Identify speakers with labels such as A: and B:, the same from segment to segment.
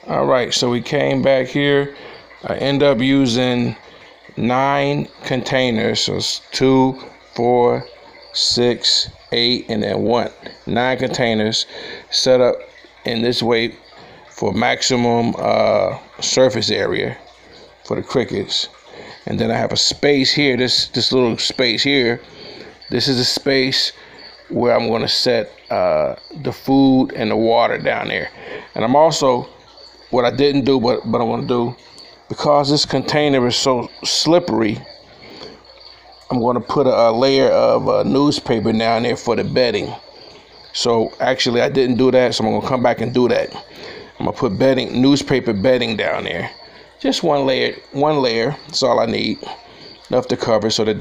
A: All right, so we came back here. I end up using 9 containers. So it's 2, 4, 6, 8, and then 1. 9 containers set up in this way for maximum surface area for the crickets. And then I have a space here, this little space here. This is a space where I'm going to set the food and the water down there. And I'm also, what I didn't do, but I want to do, because this container is so slippery, I'm going to put a layer of newspaper down there for the bedding. So actually I didn't do that, so I'm going to come back and do that. I'm going to put newspaper bedding down there. Just one layer. That's all I need. Enough to cover so that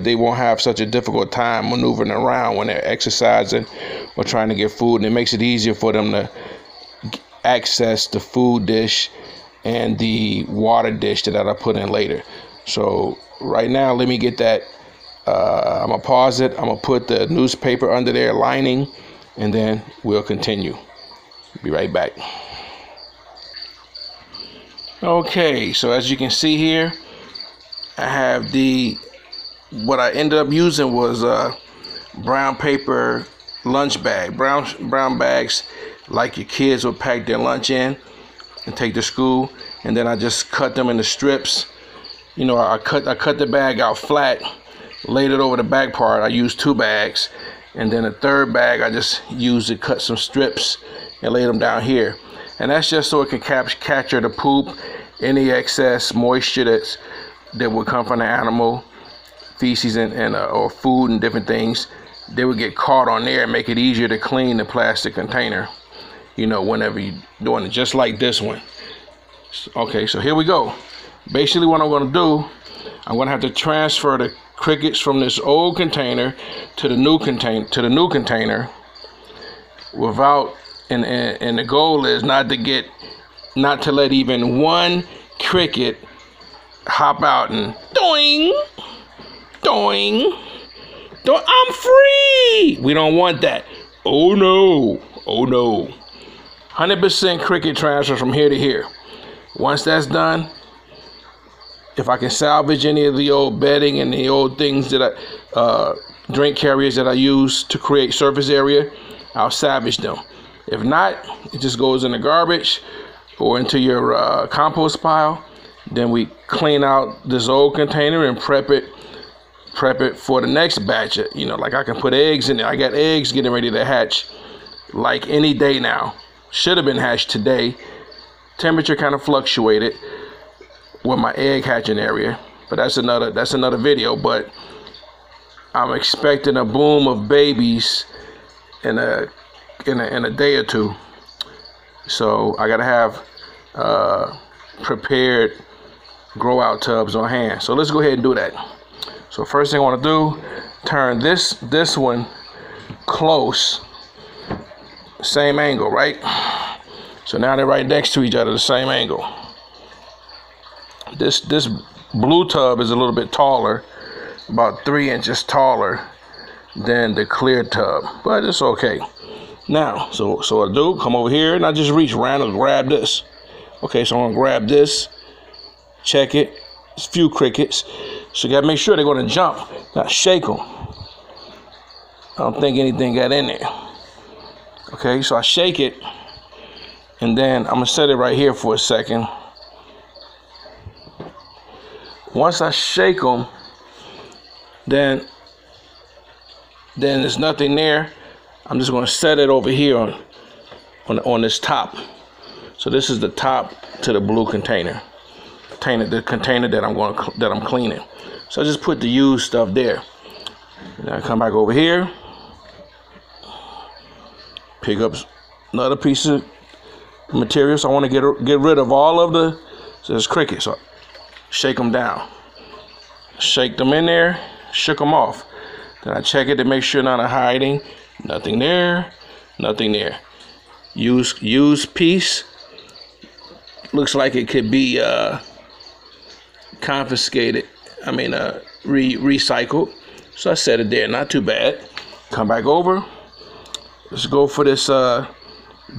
A: they won't have such a difficult time maneuvering around when they're exercising or trying to get food. And it makes it easier for them to access the food dish and the water dish that I put in later. So right now, let me get that. I'm gonna pause it. I'm gonna put the newspaper under there lining, and then we'll continue. Be right back. Okay, so as you can see here, I have what I ended up using was brown paper lunch bag, brown bags like your kids would pack their lunch in and take to school. And then I just cut them into strips. You know, I cut the bag out flat, laid it over the back part. I used 2 bags, and then a third bag I just used to cut some strips and lay them down here. And that's just so it can capture the poop, any excess moisture that would come from the animal feces and or food and different things. They would get caught on there and make it easier to clean the plastic container, you know, whenever you're doing it, just like this one. Okay, so here we go. Basically what I'm going to do, I'm going to have to transfer the crickets from this old container to the new container without, and the goal is not to let even one cricket hop out and doing, I'm free. We don't want that. Oh no. 100% cricket transfer from here to here. Once that's done, if I can salvage any of the old bedding and the old things that drink carriers that I use to create surface area, I'll salvage them. If not, it just goes in the garbage or into your compost pile. Then we clean out this old container and prep it for the next batch. You know, like I can put eggs in there. I got eggs getting ready to hatch like any day now. Should have been hatched today. Temperature kind of fluctuated with my egg hatching area, but that's another video. But I'm expecting a boom of babies in a day or two. So I gotta have prepared grow out tubs on hand. So let's go ahead and do that. So first thing I want to do, turn this one close, same angle, right? So now they're right next to each other, the same angle. This blue tub is a little bit taller, about 3 inches taller than the clear tub, but it's okay. Now, so I do come over here and I just reach around and grab this. Okay, so I'm gonna grab this, check it. It's a few crickets, so you gotta make sure they're gonna jump, not shake them. I don't think anything got in there. Okay, so I shake it, and then I'm gonna set it right here for a second. Once I shake them, then there's nothing there. I'm just going to set it over here on this top. So this is the top to the blue container, the container that I'm cleaning. So I just put the used stuff there. And I come back over here, pick up another piece of material. So I want to get rid of all of there's crickets. So shake them down, shake them in there, shook them off. Then I check it to make sure none are hiding. Nothing there, nothing there. Used piece. Looks like it could be confiscated. I mean, recycled. So I set it there, not too bad. Come back over. Let's go for this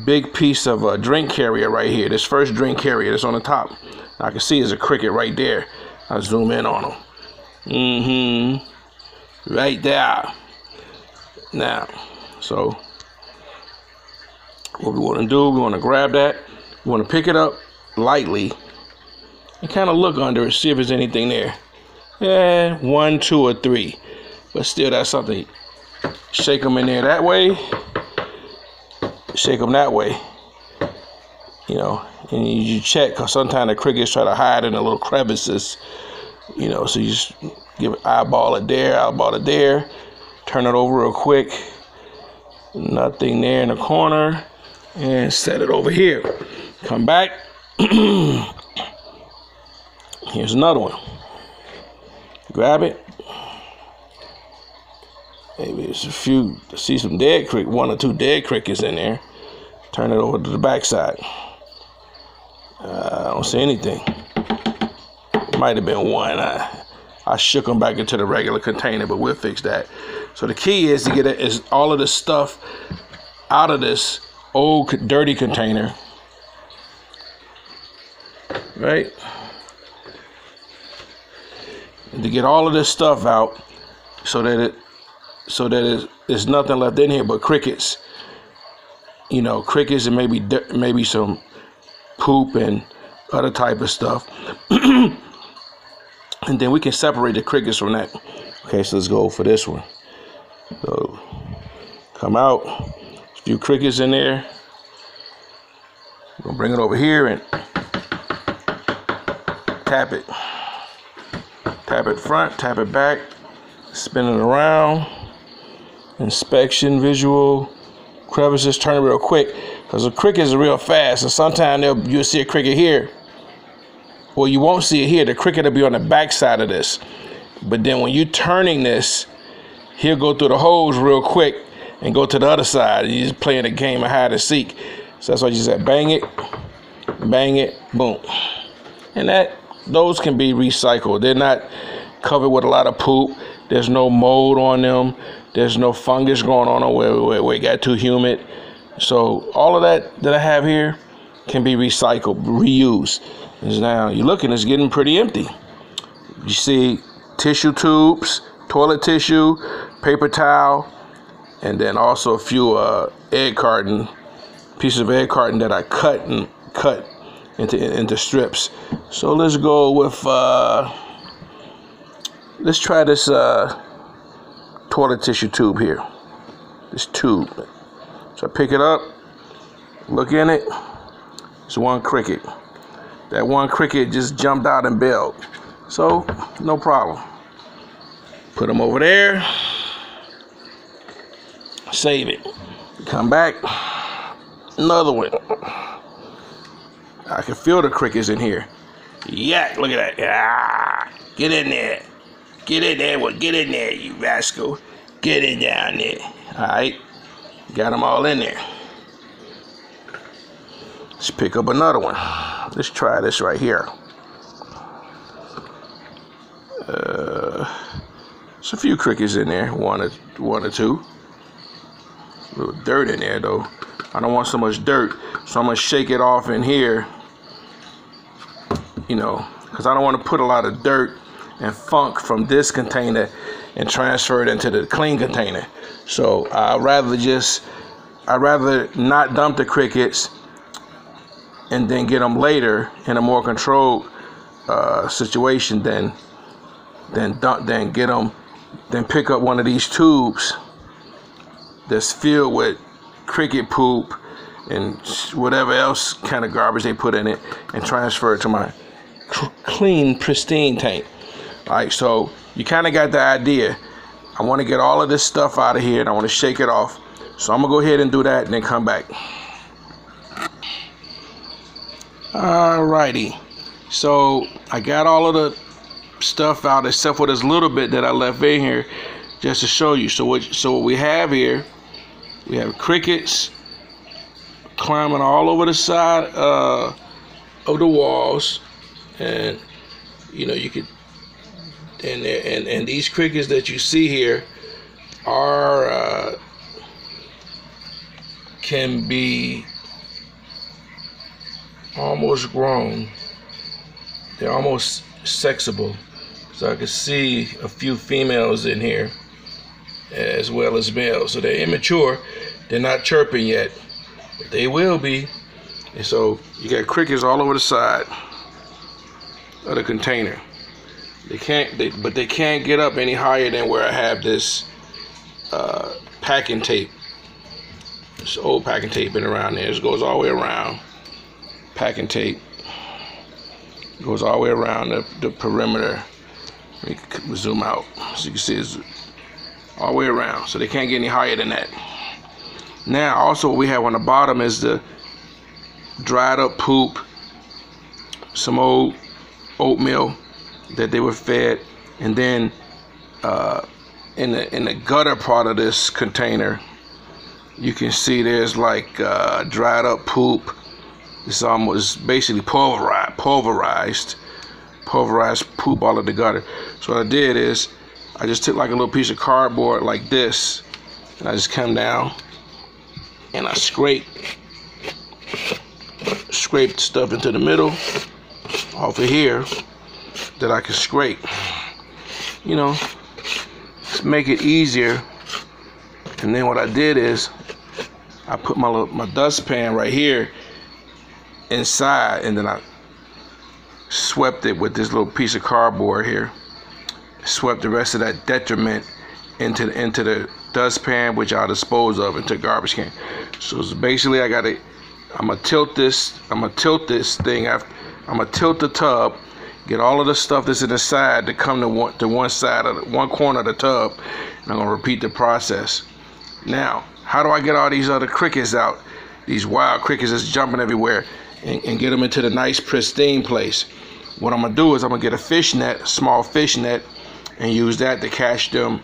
A: big piece of a drink carrier right here. This first drink carrier that's on the top. I can see there's a cricket right there. I'll zoom in on them. Right there. Now, so what we want to do, we want to grab that. We want to pick it up lightly and kind of look under it, see if there's anything there. Yeah, 1, 2, or 3. But still, that's something. Shake them in there that way. Shake them that way. You know, and you check, because sometimes the crickets try to hide in the little crevices. You know, so you just give it eyeball it there, turn it over real quick. Nothing there in the corner. And set it over here. Come back. Here's another one. Grab it. Maybe it's a few, see some dead cricket, 1 or 2 dead crickets in there. Turn it over to the backside. I don't see anything. Might have been one. I shook them back into the regular container, but we'll fix that. So the key is to get all of this stuff out of this old dirty container, right? And to get all of this stuff out, so that there's nothing left in here but crickets. You know, crickets and maybe some poop and other type of stuff. And then we can separate the crickets from that. Okay, so let's go for this one. So come out, a few crickets in there. We're gonna bring it over here and tap it. Tap it front, tap it back, spin it around. Inspection, visual, crevices, turn it real quick, because the crickets are real fast, and sometimes you'll see a cricket here. Well, you won't see it here. The cricket will be on the back side of this. But then when you're turning this, he'll go through the holes real quick and go to the other side. You're just playing a game of hide and seek. So that's why you said bang it, boom. And those can be recycled. They're not covered with a lot of poop. There's no mold on them. There's no fungus going on where it got too humid. So all of that I have here can be recycled, reused. And now you're looking, it's getting pretty empty. You see tissue tubes, toilet tissue, paper towel, and then also a few pieces of egg carton that I cut into strips. So let's go with let's try this toilet tissue tube here. This tube. So I pick it up, look in it. It's one cricket. That one cricket just jumped out and bailed. So no problem. Put them over there. Save it. Come back. Another one. I can feel the crickets in here. Yeah, look at that. Yeah. Get in there. Get in there. Well, get in there, you rascal. Get in down there. All right. Got them all in there. Let's pick up another one. Let's try this right here. There's a few crickets in there. One or two. A little dirt in there, though. I don't want so much dirt, so I'm going to shake it off in here. You know, because I don't want to put a lot of dirt and funk from this container and transfer it into the clean container. So I'd rather not dump the crickets and then get them later in a more controlled situation than pick up one of these tubes that's filled with cricket poop and whatever else kind of garbage they put in it and transfer it to my clean, pristine tank. All right, so you kind of got the idea. I want to get all of this stuff out of here and I want to shake it off. So I'm gonna go ahead and do that and then come back. Alrighty, so I got all of the stuff out except for this little bit that I left in here just to show you. So what we have here, we have crickets climbing all over the side of the walls, and you know you could, and these crickets that you see here are can be almost grown. They're almost sexable. So I can see a few females in here as well as males. So they're immature. They're not chirping yet, but they will be. And so you got crickets all over the side of the container. They can't get up any higher than where I have this packing tape. This old packing tape been around there. It goes all the way around. Packing tape goes all the way around the perimeter. Let me zoom out so you can see it's all the way around. So they can't get any higher than that. Now, also what we have on the bottom is the dried up poop, some old oatmeal that they were fed, and then in the gutter part of this container, you can see there's like dried up poop. It's almost basically pulverized poop all of the gutter. So what I did is I just took like a little piece of cardboard like this, and I just come down and I scrape stuff into the middle off of here that I can scrape, you know, to make it easier. And then what I did is I put my dustpan right here inside, and then I swept it with this little piece of cardboard here. Swept the rest of that detriment into the dustpan, which I'll dispose of into a garbage can. So basically, I'm gonna tilt this thing. I'm gonna tilt the tub, get all of the stuff that's in the side to come to one side of one corner of the tub, and I'm gonna repeat the process. Now, how do I get all these other crickets out? These wild crickets that's jumping everywhere, and get them into the nice pristine place. What I'm gonna do is I'm gonna get a fish net, a small fish net, and use that to catch them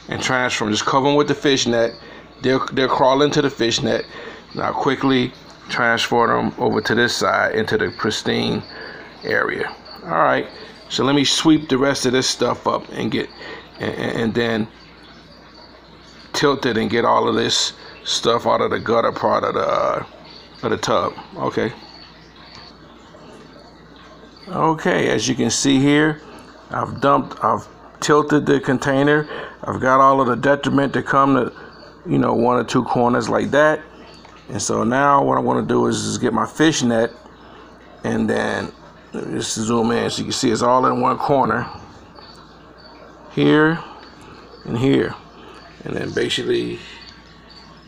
A: and transfer them. Just cover them with the fish net. They'll crawl into the fish net. And I'll quickly transfer them over to this side into the pristine area. All right. So let me sweep the rest of this stuff up and and then tilt it and get all of this stuff out of the gutter part of the tub. Okay, as you can see here, I've tilted the container. I've got all of the detriment to come to, one or two corners like that. And so now what I'm going to do is just get my fish net, and then just zoom in so you can see it's all in one corner, here and here. And then basically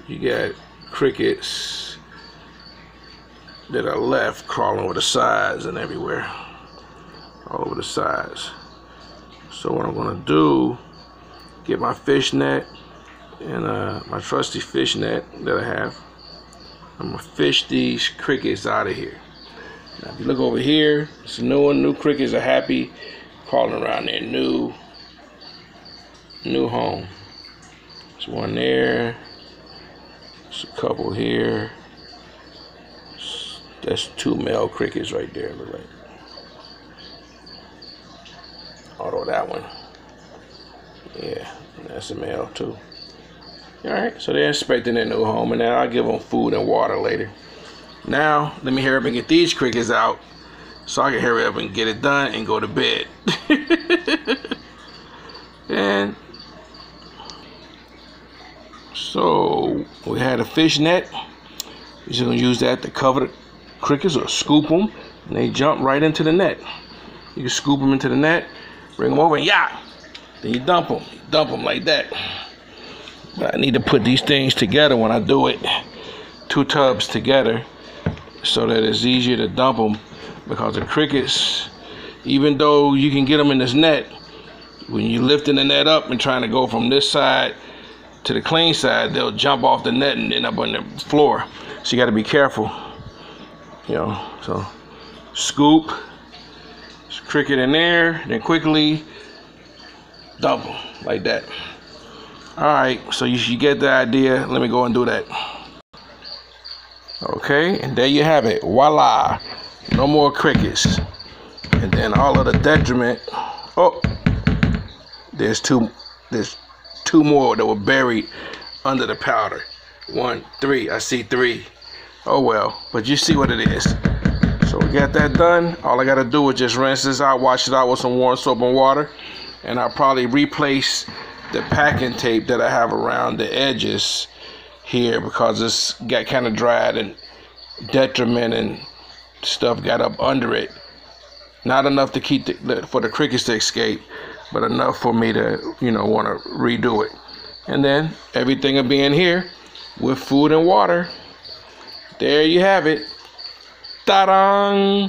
A: you got crickets that are left crawling over the sides and everywhere, all over the sides. So what I'm gonna do, get my fish net and my trusty fish net that I have. I'm gonna fish these crickets out of here. Now if you look over here, some new crickets are happy crawling around their new home. There's one there. There's a couple here. That's two male crickets right there. Look like. Although that one, yeah, that's a male too. All right, so they're inspecting their new home, and then I'll give them food and water later. Now, let me hurry up and get these crickets out so I can hurry up and get it done and go to bed. And so we had a fish net. We're just gonna use that to cover the crickets or scoop them, and they jump right into the net. You can scoop them into the net, bring them over, and then you dump them like that. But I need to put these things together when I do it, two tubs together, so that it's easier to dump them, because the crickets, even though you can get them in this net, when you're lifting the net up and trying to go from this side to the clean side, they'll jump off the net and end up on the floor. So you got to be careful, so scoop, cricket in there, then quickly dump them like that. All right, so you get the idea. Let me go and do that. Okay, and there you have it. Voila, no more crickets. And then all of the detriment. Oh, there's two more that were buried under the powder. 1, 3. I see 3. Oh well, but you see what it is. So we got that done. All I gotta do is just rinse this out, wash it out with some warm soap and water, and I'll probably replace the packing tape that I have around the edges here because it's got kind of dried and detriment and stuff got up under it. Not enough to keep for the crickets to escape, but enough for me to, want to redo it. And then everything will be in here with food and water. There you have it. Ta-da!